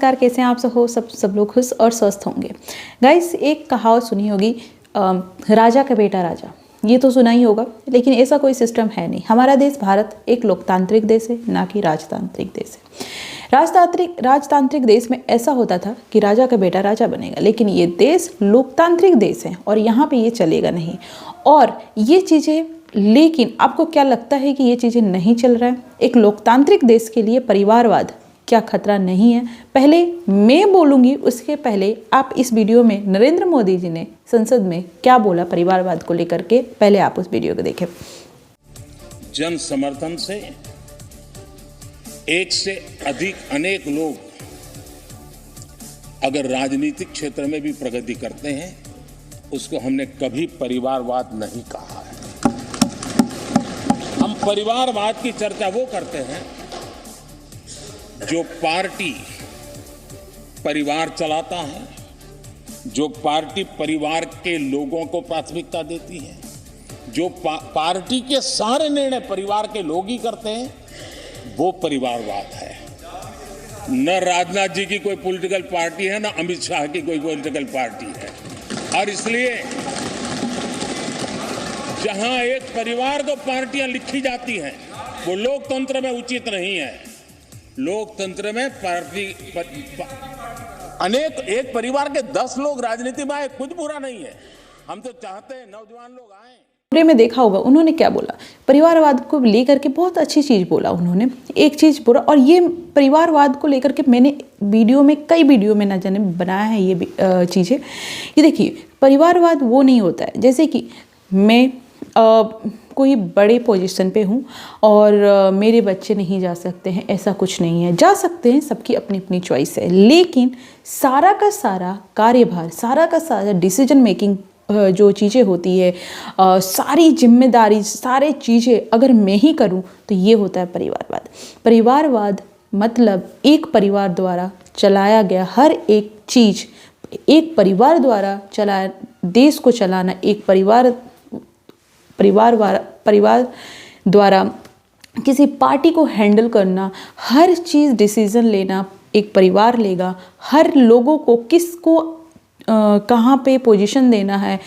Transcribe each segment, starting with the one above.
नमस्कार, कैसे हैं आप सब लोग खुश और स्वस्थ होंगे। गाइस, एक कहावत सुनी होगी, राजा का बेटा राजा। ये तो सुना ही होगा, लेकिन ऐसा कोई सिस्टम है नहीं। हमारा देश भारत एक लोकतांत्रिक देश है, ना कि राजतांत्रिक देश है। राजतांत्रिक देश में ऐसा होता था कि राजा का बेटा राजा बनेगा, लेकिन ये देश लोकतांत्रिक देश है और यहाँ पे ये चलेगा नहीं। और ये चीज़ें, लेकिन आपको क्या लगता है कि ये चीज़ें नहीं चल रहा है? एक लोकतांत्रिक देश के लिए परिवारवाद क्या खतरा नहीं है? पहले मैं बोलूँगी, उसके पहले आप इस वीडियो में नरेंद्र मोदी जी ने संसद में क्या बोला परिवारवाद को लेकर के, पहले आप उस वीडियो को देखें। जन समर्थन से एक से अधिक अनेक लोग अगर राजनीतिक क्षेत्र में भी प्रगति करते हैं, उसको हमने कभी परिवारवाद नहीं कहा है। हम परिवारवाद की चर्चा वो करते हैं जो पार्टी परिवार चलाता है, जो पार्टी परिवार के लोगों को प्राथमिकता देती है, जो पार्टी के सारे निर्णय परिवार के लोग ही करते हैं, वो परिवारवाद है। न राजनाथ जी की कोई पॉलिटिकल पार्टी है, न अमित शाह की कोई पॉलिटिकल पार्टी है। और इसलिए जहां एक परिवार को पार्टियां लिखी जाती हैं, वो लोकतंत्र में उचित नहीं है। लोकतंत्र में पार्टी अनेक, एक परिवार के 10 लोग राजनीति में आए, कुछ बुरा नहीं है। हम तो चाहते हैं नौजवान लोग आए। पूरे में देखा होगा उन्होंने क्या बोला, परिवारवाद को लेकर के बहुत अच्छी चीज़ बोला उन्होंने। एक चीज़ बुरा, और ये परिवारवाद को लेकर के मैंने कई वीडियो में ना जाने बनाया है ये चीज़ें। ये देखिए, परिवारवाद वो नहीं होता है जैसे कि मैं कोई बड़े पोजीशन पे हूँ और मेरे बच्चे नहीं जा सकते हैं, ऐसा कुछ नहीं है। जा सकते हैं, सबकी अपनी अपनी चॉइस है, लेकिन सारा का सारा कार्यभार, सारा का सारा डिसीजन मेकिंग जो चीज़ें होती है, सारी जिम्मेदारी, सारे चीज़ें अगर मैं ही करूँ तो ये होता है परिवारवाद। परिवारवाद मतलब एक परिवार द्वारा चलाया गया हर एक चीज़, एक परिवार द्वारा चलाया, देश को चलाना एक परिवार द्वारा किसी पार्टी को हैंडल करना, हर चीज़ डिसीज़न लेना एक परिवार लेगा। हर लोगों को किसको कहाँ पे पोजीशन देना है,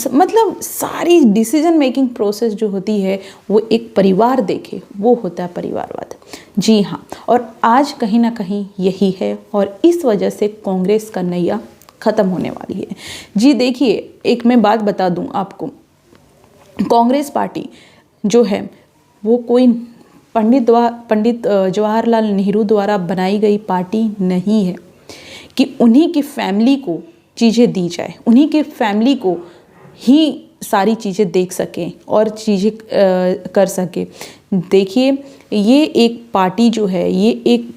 मतलब सारी डिसीजन मेकिंग प्रोसेस जो होती है वो एक परिवार देखे, वो होता है परिवारवाद। जी हाँ, और आज कहीं ना कहीं यही है, और इस वजह से कांग्रेस का नैया ख़त्म होने वाली है। जी देखिए, एक मैं बात बता दूं आपको, कांग्रेस पार्टी जो है वो कोई पंडित जवाहरलाल नेहरू द्वारा बनाई गई पार्टी नहीं है कि उन्हीं की फैमिली को चीज़ें दी जाए, उन्हीं के फैमिली को ही सारी चीज़ें देख सकें और चीज़ें कर सके। देखिए, ये एक पार्टी जो है, ये एक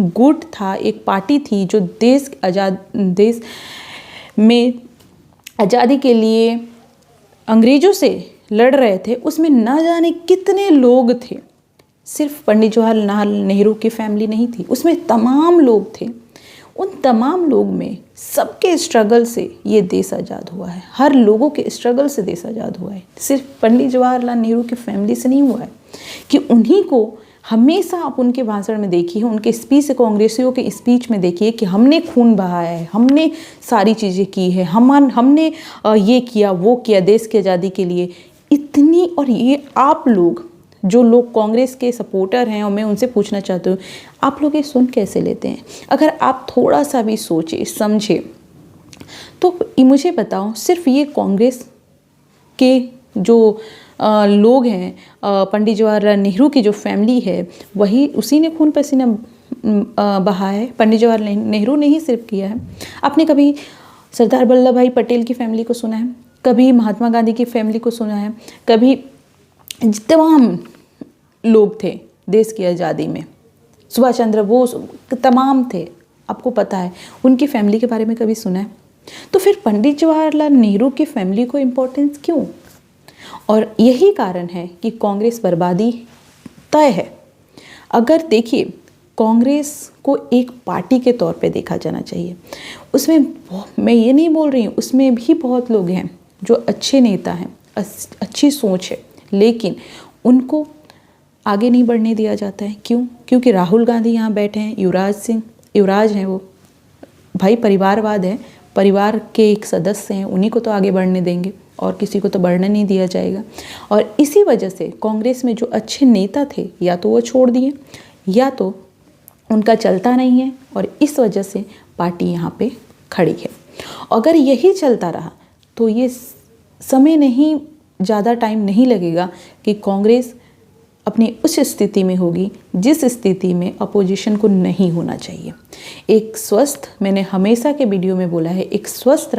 गुट था, एक पार्टी थी जो देश में आज़ादी के लिए अंग्रेज़ों से लड़ रहे थे। उसमें ना जाने कितने लोग थे, सिर्फ पंडित जवाहरलाल नेहरू की फैमिली नहीं थी, उसमें तमाम लोग थे। उन तमाम लोग में सबके स्ट्रगल से ये देश आज़ाद हुआ है, हर लोगों के स्ट्रगल से देश आज़ाद हुआ है। सिर्फ पंडित जवाहरलाल नेहरू की फैमिली से नहीं हुआ है कि उन्हीं को हमेशा आप उनके भाषण में देखिए, उनके स्पीच, कांग्रेसियों के स्पीच में देखिए कि हमने खून बहाया है, हमने सारी चीज़ें की है, हमने ये किया वो किया देश की आज़ादी के लिए, इतनी। और ये आप लोग जो लोग कांग्रेस के सपोर्टर हैं, और मैं उनसे पूछना चाहती हूँ, आप लोग ये सुन कैसे लेते हैं? अगर आप थोड़ा सा भी सोचे समझे तो मुझे बताओ, सिर्फ ये कांग्रेस के जो लोग हैं, पंडित जवाहरलाल नेहरू की जो फैमिली है, वही उसी ने खून पसीना बहाया है। पंडित जवाहरलाल नेहरू ने ही सिर्फ किया है। आपने कभी सरदार वल्लभ भाई पटेल की फैमिली को सुना है? कभी महात्मा गांधी की फैमिली को सुना है? कभी तमाम लोग थे देश की आज़ादी में, सुभाष चंद्र बोस, तमाम थे, आपको पता है, उनकी फैमिली के बारे में कभी सुना है? तो फिर पंडित जवाहरलाल नेहरू की फैमिली को इम्पोर्टेंस क्यों? और यही कारण है कि कांग्रेस बर्बादी तय है। अगर देखिए, कांग्रेस को एक पार्टी के तौर पे देखा जाना चाहिए। उसमें मैं ये नहीं बोल रही हूँ, उसमें भी बहुत लोग हैं जो अच्छे नेता हैं, अच्छी सोच है, लेकिन उनको आगे नहीं बढ़ने दिया जाता है। क्यों? क्योंकि राहुल गांधी यहाँ बैठे हैं, युवराज सिंह, युवराज हैं वो भाई परिवारवाद है, परिवार के एक सदस्य हैं, उन्हीं को तो आगे बढ़ने देंगे और किसी को तो बढ़ने नहीं दिया जाएगा। और इसी वजह से कांग्रेस में जो अच्छे नेता थे या तो वो छोड़ दिए या तो उनका चलता नहीं है और इस वजह से पार्टी यहाँ पे खड़ी है। अगर यही चलता रहा तो ये समय नहीं, ज़्यादा टाइम नहीं लगेगा कि कांग्रेस अपनी उस स्थिति में होगी जिस स्थिति में अपोजिशन को नहीं होना चाहिए। एक स्वस्थ, मैंने हमेशा के वीडियो में बोला है, एक स्वस्थ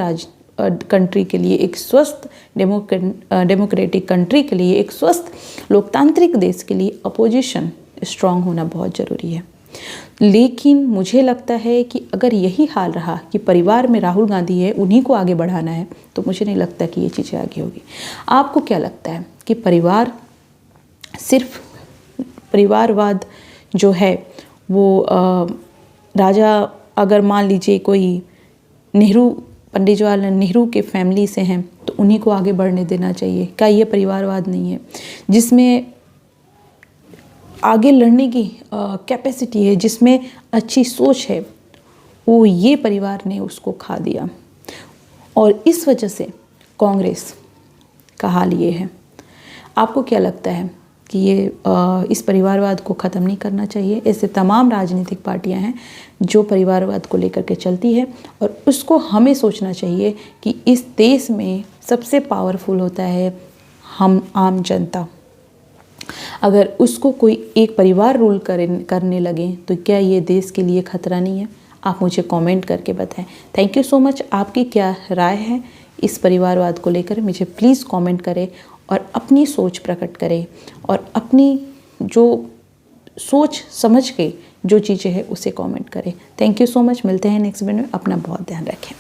कंट्री के लिए, एक स्वस्थ डेमोक्रेटिक कंट्री के लिए, एक स्वस्थ लोकतांत्रिक देश के लिए अपोजिशन स्ट्रांग होना बहुत ज़रूरी है। लेकिन मुझे लगता है कि अगर यही हाल रहा कि परिवार में राहुल गांधी है, उन्हीं को आगे बढ़ाना है, तो मुझे नहीं लगता कि ये चीज़ें आगे होगी। आपको क्या लगता है कि परिवार, सिर्फ परिवारवाद जो है वो राजा, अगर मान लीजिए कोई नेहरू, पंडित जवाहरलाल नेहरू के फैमिली से हैं तो उन्हीं को आगे बढ़ने देना चाहिए? क्या ये परिवारवाद नहीं है जिसमें आगे लड़ने की कैपेसिटी है, जिसमें अच्छी सोच है, वो ये परिवार ने उसको खा दिया और इस वजह से कांग्रेस का हाल ये है। आपको क्या लगता है कि ये इस परिवारवाद को ख़त्म नहीं करना चाहिए? ऐसे तमाम राजनीतिक पार्टियां हैं जो परिवारवाद को लेकर के चलती है और उसको हमें सोचना चाहिए कि इस देश में सबसे पावरफुल होता है हम आम जनता। अगर उसको कोई एक परिवार रूल करने लगे तो क्या ये देश के लिए खतरा नहीं है? आप मुझे कमेंट करके बताएं। Thank you so much. आपकी क्या राय है इस परिवारवाद को लेकर? मुझे प्लीज़ कमेंट करें और अपनी सोच प्रकट करें और अपनी जो सोच समझ के जो चीज़ें हैं उसे कमेंट करें। Thank you so much. मिलते हैं नेक्स्ट वीडियो में। अपना बहुत ध्यान रखें।